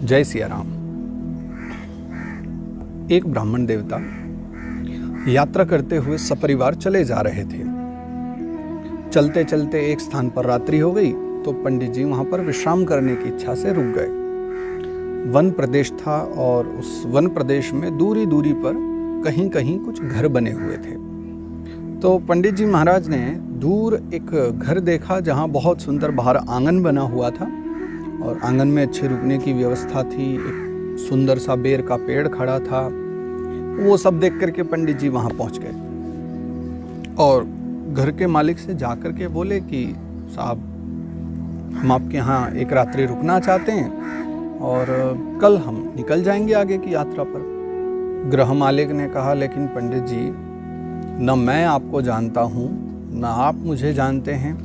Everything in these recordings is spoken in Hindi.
जय सिया राम। एक ब्राह्मण देवता यात्रा करते हुए सपरिवार चले जा रहे थे। चलते चलते एक स्थान पर रात्रि हो गई तो पंडित जी वहां पर विश्राम करने की इच्छा से रुक गए। वन प्रदेश था और उस वन प्रदेश में दूरी दूरी पर कहीं कहीं कुछ घर बने हुए थे। तो पंडित जी महाराज ने दूर एक घर देखा जहां बहुत सुंदर बाहर आंगन बना हुआ था और आंगन में अच्छे रुकने की व्यवस्था थी। एक सुंदर सा बेर का पेड़ खड़ा था। वो सब देख करके पंडित जी वहां पहुंच गए और घर के मालिक से जाकर के बोले कि साहब, हम आपके यहाँ एक रात्रि रुकना चाहते हैं और कल हम निकल जाएंगे आगे की यात्रा पर। गृह मालिक ने कहा, लेकिन पंडित जी, न मैं आपको जानता हूँ न आप मुझे जानते हैं,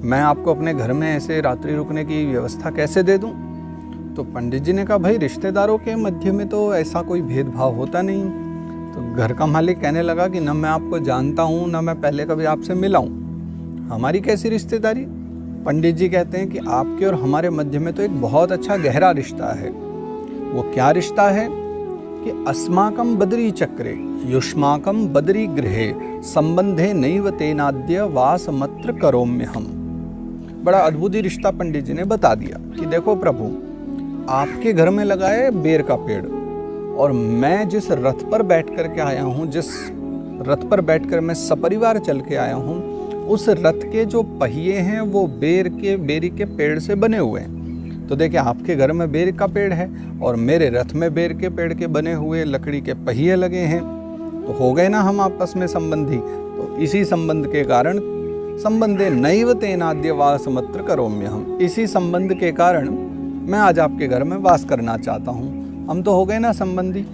मैं आपको अपने घर में ऐसे रात्रि रुकने की व्यवस्था कैसे दे दूं? तो पंडित जी ने कहा, भाई रिश्तेदारों के मध्य में तो ऐसा कोई भेदभाव होता नहीं। तो घर का मालिक कहने लगा कि न मैं आपको जानता हूं न मैं पहले कभी आपसे मिला हूं, हमारी कैसी रिश्तेदारी? पंडित जी कहते हैं कि आपके और हमारे मध्य में तो एक बहुत अच्छा गहरा रिश्ता है। वो क्या रिश्ता है कि अस्माकं बदरी चक्रे युष्माकं बदरी गृहे संबंधे नैव तेनाद्य वासमत्र करोम्य हम। बड़ा अद्भुत ही रिश्ता पंडित जी ने बता दिया कि देखो प्रभु, आपके घर में लगा है बेर का पेड़ और मैं जिस रथ पर बैठ कर के आया हूँ, जिस रथ पर बैठकर मैं सपरिवार चल के आया हूँ, उस रथ के जो पहिए हैं वो बेरी के पेड़ से बने हुए हैं। तो देखिए, आपके घर में बेर का पेड़ है और मेरे रथ में बेर के पेड़ के बने हुए लकड़ी के पहिए लगे हैं, तो हो गए ना हम आपस में संबंधी। तो इसी संबंध के कारण संबंधे नैव तेनाद्य वासमत्र करोम्य हम, इसी संबंध के कारण मैं आज आपके घर में वास करना चाहता हूँ। हम तो हो गए ना संबंधी।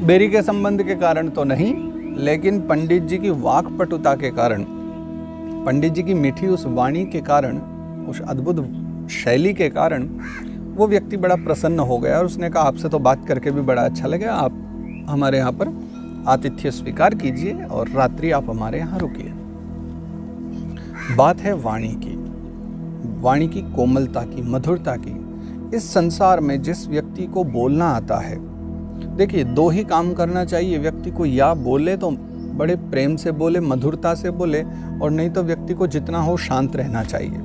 बेरी के संबंध के कारण तो नहीं, लेकिन पंडित जी की वाक्पटुता के कारण, पंडित जी की मीठी उस वाणी के कारण, उस अद्भुत शैली के कारण वो व्यक्ति बड़ा प्रसन्न हो गया और उसने कहा, आपसे तो बात करके भी बड़ा अच्छा लगा, आप हमारे यहाँ पर आतिथ्य स्वीकार कीजिए और रात्रि आप हमारे यहाँ रुकिए। बात है वाणी की कोमलता की, मधुरता की। इस संसार में जिस व्यक्ति को बोलना आता है, देखिए दो ही काम करना चाहिए व्यक्ति को, या बोले तो बड़े प्रेम से बोले, मधुरता से बोले, और नहीं तो व्यक्ति को जितना हो शांत रहना चाहिए।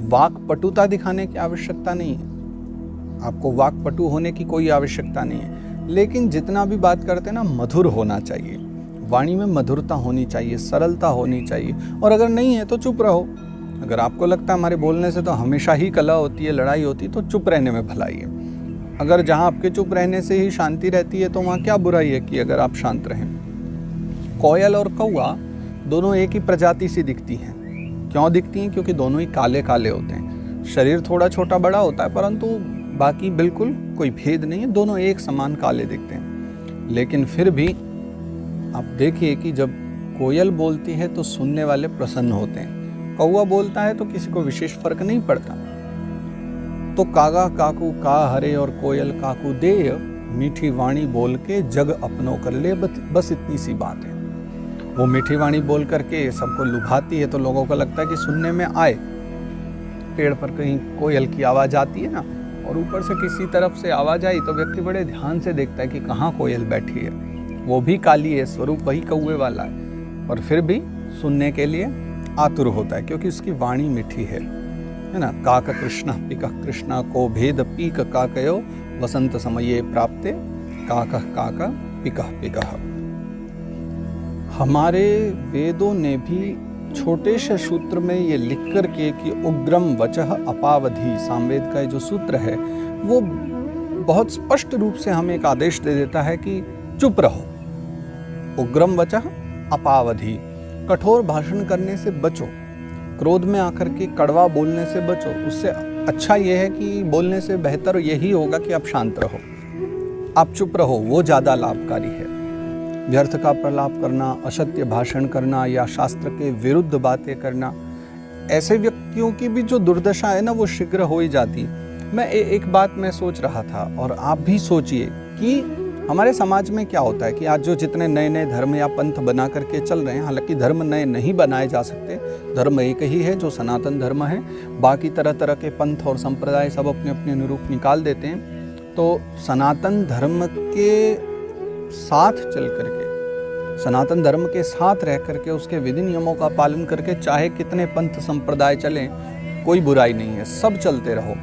वाक्पटुता दिखाने की आवश्यकता नहीं है, आपको वाक्पटु होने की कोई आवश्यकता नहीं है, लेकिन जितना भी बात करते हैं ना, मधुर होना चाहिए। वाणी में मधुरता होनी चाहिए, सरलता होनी चाहिए। और अगर नहीं है तो चुप रहो। अगर आपको लगता है हमारे बोलने से तो हमेशा ही कलह होती है, लड़ाई होती है, तो चुप रहने में भलाई है। अगर जहाँ आपके चुप रहने से ही शांति रहती है तो वहाँ क्या बुराई है कि अगर आप शांत रहें। कोयल और कौआ दोनों एक ही प्रजाति सी दिखती हैं। क्यों दिखती हैं? क्योंकि दोनों ही काले काले होते हैं। शरीर थोड़ा छोटा बड़ा होता है, परंतु बाकी बिल्कुल कोई भेद नहीं है, दोनों एक समान काले दिखते हैं। लेकिन फिर भी आप देखिए कि जब कोयल बोलती है तो सुनने वाले प्रसन्न होते हैं, कौवा बोलता है तो किसी को विशेष फर्क नहीं पड़ता। तो कागा काकू का हरे और कोयल काकू देय, मीठी वाणी बोल के जग अपनों कर ले, बस इतनी सी बात है। वो मीठी वाणी बोल करके सबको लुभाती है तो लोगों को लगता है कि सुनने में आए। पेड़ पर कहीं कोयल की आवाज़ आती है ना, और ऊपर से किसी तरफ से आवाज़ आई तो व्यक्ति बड़े ध्यान से देखता है कि कहाँ कोयल बैठी है। वो भी काली है, स्वरूप वही कौवे वाला है, और फिर भी सुनने के लिए आतुर होता है क्योंकि उसकी वाणी मीठी है ना। काक कृष्ण पिक कृष्ण को भेद पीक काकयो वसंत समये प्राप्ते काक काक पिक पिक। हमारे वेदों ने भी छोटे से सूत्र में ये लिख कर के कि उग्रम वचः अपावधि, सामवेद का जो सूत्र है वो बहुत स्पष्ट रूप से हमें एक आदेश दे देता है कि चुप रहो। उग्रम वचः अपावधि, कठोर भाषण करने से बचो, क्रोध में आकर के कड़वा बोलने से बचो। उससे अच्छा यह है कि बोलने से बेहतर यही होगा कि आप शांत रहो, आप चुप रहो, वो ज़्यादा लाभकारी है। व्यर्थ का प्रलाप करना, असत्य भाषण करना या शास्त्र के विरुद्ध बातें करना, ऐसे व्यक्तियों की भी जो दुर्दशा है ना, वो शीघ्र हो ही जाती। मैं एक बात मैं सोच रहा था और आप भी सोचिए कि हमारे समाज में क्या होता है कि आज जो जितने नए नए धर्म या पंथ बना करके चल रहे हैं, हालांकि धर्म नए नहीं बनाए जा सकते, धर्म एक ही है जो सनातन धर्म है। बाकी तरह तरह के पंथ और संप्रदाय सब अपने अपने अनुरूप निकाल देते हैं। तो सनातन धर्म के साथ चल करके, सनातन धर्म के साथ रह करके, उसके विधि नियमों का पालन करके चाहे कितने पंथ संप्रदाय चलें, कोई बुराई नहीं है, सब चलते रहो।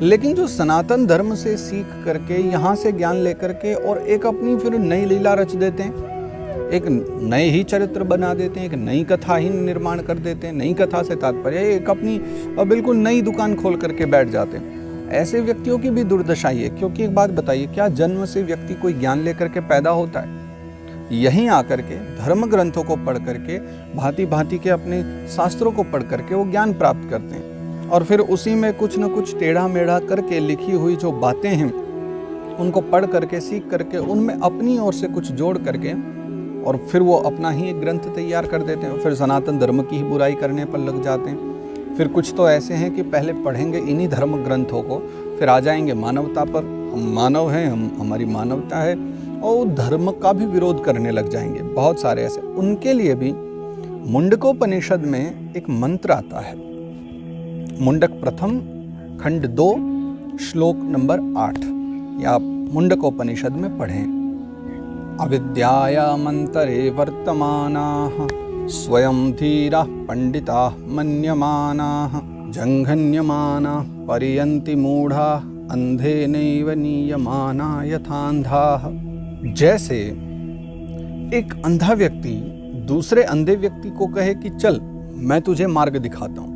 लेकिन जो सनातन धर्म से सीख करके, यहाँ से ज्ञान लेकर के और एक अपनी फिर नई लीला रच देते हैं, एक नए ही चरित्र बना देते हैं, एक नई कथा ही निर्माण कर देते हैं। नई कथा से तात्पर्य एक अपनी बिल्कुल नई दुकान खोल करके बैठ जाते हैं। ऐसे व्यक्तियों की भी दुर्दशा ही है। क्योंकि एक बात बताइए, क्या जन्म से व्यक्ति कोई ज्ञान लेकर के पैदा होता है? यहीं आकर के धर्म ग्रंथों को पढ़ करके, भांति भांति के अपने शास्त्रों को पढ़ करके वो ज्ञान प्राप्त करते हैं, और फिर उसी में कुछ न कुछ टेढ़ा मेढ़ा करके लिखी हुई जो बातें हैं उनको पढ़ करके, सीख करके, उनमें अपनी ओर से कुछ जोड़ करके और फिर वो अपना ही एक ग्रंथ तैयार कर देते हैं। फिर सनातन धर्म की ही बुराई करने पर लग जाते हैं। फिर कुछ तो ऐसे हैं कि पहले पढ़ेंगे इन्हीं धर्म ग्रंथों को, फिर आ जाएंगे मानवता पर, हम मानव हैं, हमारी मानवता है, और धर्म का भी विरोध करने लग जाएंगे। बहुत सारे ऐसे। उनके लिए भी मुंडकोपनिषद में एक मंत्र आता है, मुंडक प्रथम खंड 2 श्लोक नंबर 8, या आप मुंडकोपनिषद में पढ़ें। अविद्यायामन्तरे वर्तमानाः स्वयं धीराः पंडिताः मन्यमानाः जंघन्यमानाः परियन्ति मूढ़ाः अंधेनैव नीयमाना यथान्धाः। जैसे एक अंधा व्यक्ति दूसरे अंधे व्यक्ति को कहे कि चल मैं तुझे मार्ग दिखाता हूं,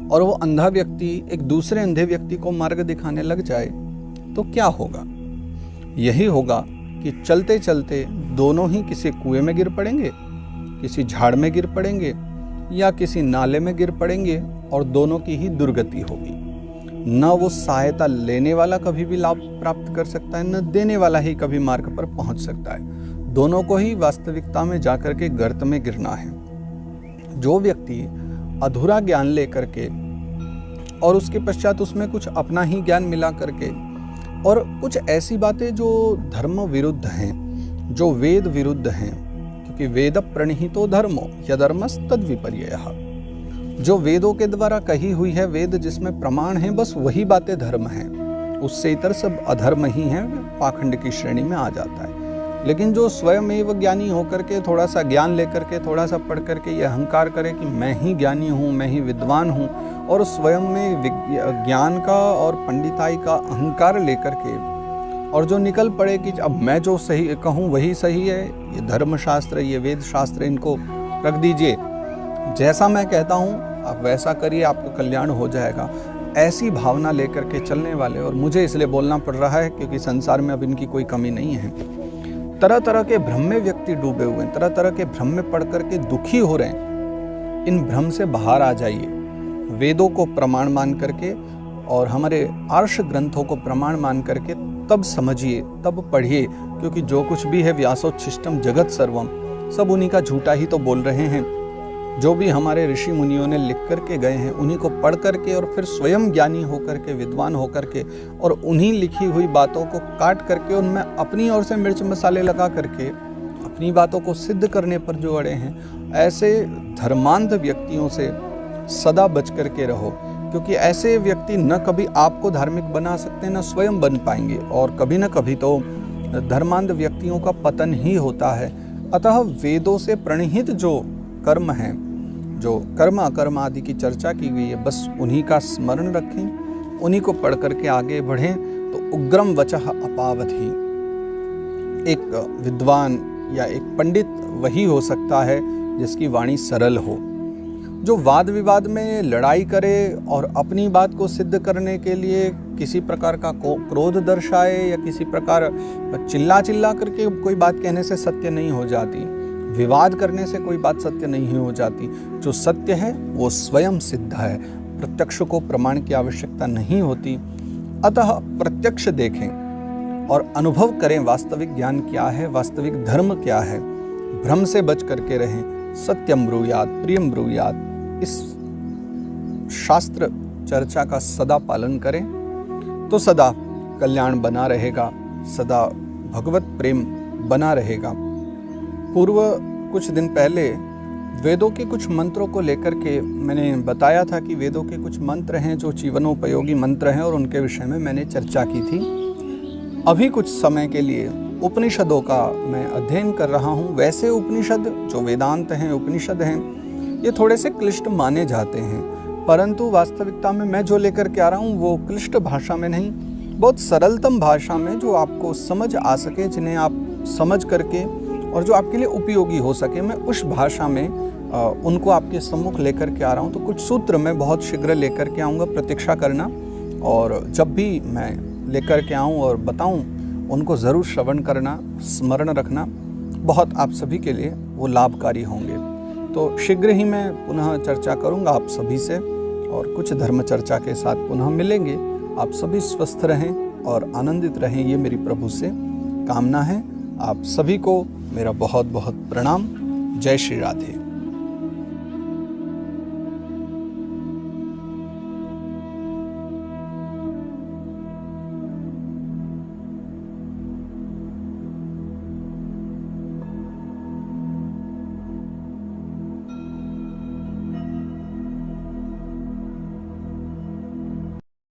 और वो अंधा व्यक्ति एक दूसरे अंधे व्यक्ति को मार्ग दिखाने लग जाए, तो क्या होगा? यही होगा कि चलते चलते दोनों ही किसी कुएं में गिर पड़ेंगे, किसी झाड़ में गिर पड़ेंगे, या किसी नाले में गिर पड़ेंगे, और दोनों की ही दुर्गति होगी। न वो सहायता लेने वाला कभी भी लाभ प्राप्त कर सकता है, न देने वाला ही कभी मार्ग पर पहुंच सकता है। दोनों को ही वास्तविकता में जाकर के गर्त में गिरना है। जो व्यक्ति अधूरा ज्ञान लेकर के और उसके पश्चात उसमें कुछ अपना ही ज्ञान मिला करके, और कुछ ऐसी बातें जो धर्म विरुद्ध हैं, जो वेद विरुद्ध हैं, क्योंकि वेद प्रणिहितो धर्मो यधर्मस् तद्विपर्ययः, जो वेदों के द्वारा कही हुई है, वेद जिसमें प्रमाण है, बस वही बातें धर्म हैं, उससे इतर सब अधर्म ही है, पाखंड की श्रेणी में आ जाता है। लेकिन जो स्वयं एवं ज्ञानी होकर के, थोड़ा सा ज्ञान लेकर के, थोड़ा सा पढ़ करके ये अहंकार करे कि मैं ही ज्ञानी हूँ, मैं ही विद्वान हूँ, और स्वयं में ज्ञान का और पंडिताई का अहंकार लेकर के, और जो निकल पड़े कि अब मैं जो सही कहूँ वही सही है, ये धर्मशास्त्र, ये वेद शास्त्र, इनको रख दीजिए, जैसा मैं कहता हूँ आप वैसा करिए, आपका कल्याण हो जाएगा, ऐसी भावना लेकर के चलने वाले, और मुझे इसलिए बोलना पड़ रहा है क्योंकि संसार में अब इनकी कोई कमी नहीं है। तरह तरह के भ्रम में व्यक्ति डूबे हुए हैं, तरह तरह के भ्रम में पढ़ करके दुखी हो रहे हैं। इन भ्रम से बाहर आ जाइए, वेदों को प्रमाण मान करके और हमारे आर्ष ग्रंथों को प्रमाण मान करके तब समझिए, तब पढ़िए, क्योंकि जो कुछ भी है व्यासोच्छिष्टम जगत सर्वम, सब उन्हीं का झूठा ही तो बोल रहे हैं। जो भी हमारे ऋषि मुनियों ने लिख करके गए हैं, उन्हीं को पढ़ करके और फिर स्वयं ज्ञानी होकर के, विद्वान होकर के, और उन्हीं लिखी हुई बातों को काट करके उनमें अपनी ओर से मिर्च मसाले लगा करके अपनी बातों को सिद्ध करने पर जो अड़े हैं, ऐसे धर्मांध व्यक्तियों से सदा बच करके रहो, क्योंकि ऐसे व्यक्ति न कभी आपको धार्मिक बना सकते, न स्वयं बन पाएंगे, और कभी न कभी तो धर्मांध व्यक्तियों का पतन ही होता है। अतः वेदों से प्रणिहित जो कर्म हैं, जो कर्म अकर्म आदि की चर्चा की गई है, बस उन्हीं का स्मरण रखें, उन्हीं को पढ़ करके आगे बढ़ें, तो उग्रम वचः अपावधि। एक विद्वान या एक पंडित वही हो सकता है जिसकी वाणी सरल हो, जो वाद विवाद में लड़ाई करे और अपनी बात को सिद्ध करने के लिए किसी प्रकार का क्रोध दर्शाए, या किसी प्रकार चिल्ला चिल्ला करके कोई बात कहने से सत्य नहीं हो जाती, विवाद करने से कोई बात सत्य नहीं हो जाती। जो सत्य है वो स्वयं सिद्ध है, प्रत्यक्ष को प्रमाण की आवश्यकता नहीं होती। अतः प्रत्यक्ष देखें और अनुभव करें वास्तविक ज्ञान क्या है, वास्तविक धर्म क्या है। भ्रम से बच करके रहें, सत्यम ब्रूयात प्रियम ब्रूयात, इस शास्त्र चर्चा का सदा पालन करें तो सदा कल्याण बना रहेगा, सदा भगवत प्रेम बना रहेगा। पूर्व कुछ दिन पहले वेदों के कुछ मंत्रों को लेकर के मैंने बताया था कि वेदों के कुछ मंत्र हैं जो जीवनोपयोगी मंत्र हैं और उनके विषय में मैंने चर्चा की थी। अभी कुछ समय के लिए उपनिषदों का मैं अध्ययन कर रहा हूँ। वैसे उपनिषद जो वेदांत हैं, उपनिषद हैं, ये थोड़े से क्लिष्ट माने जाते हैं, परंतु वास्तविकता में मैं जो लेकर के आ रहा हूँ वो क्लिष्ट भाषा में नहीं, बहुत सरलतम भाषा में जो आपको समझ आ सके, जिन्हें आप समझ करके और जो आपके लिए उपयोगी हो सके, मैं उस भाषा में उनको आपके सम्मुख लेकर के आ रहा हूँ। तो कुछ सूत्र मैं बहुत शीघ्र लेकर के आऊँगा, प्रतीक्षा करना, और जब भी मैं लेकर के आऊँ और बताऊँ उनको ज़रूर श्रवण करना, स्मरण रखना, बहुत आप सभी के लिए वो लाभकारी होंगे। तो शीघ्र ही मैं पुनः चर्चा करूँगा आप सभी से और कुछ धर्म चर्चा के साथ पुनः मिलेंगे। आप सभी स्वस्थ रहें और आनंदित रहें, ये मेरी प्रभु से कामना है। आप सभी को मेरा बहुत बहुत प्रणाम। जय श्री राधे।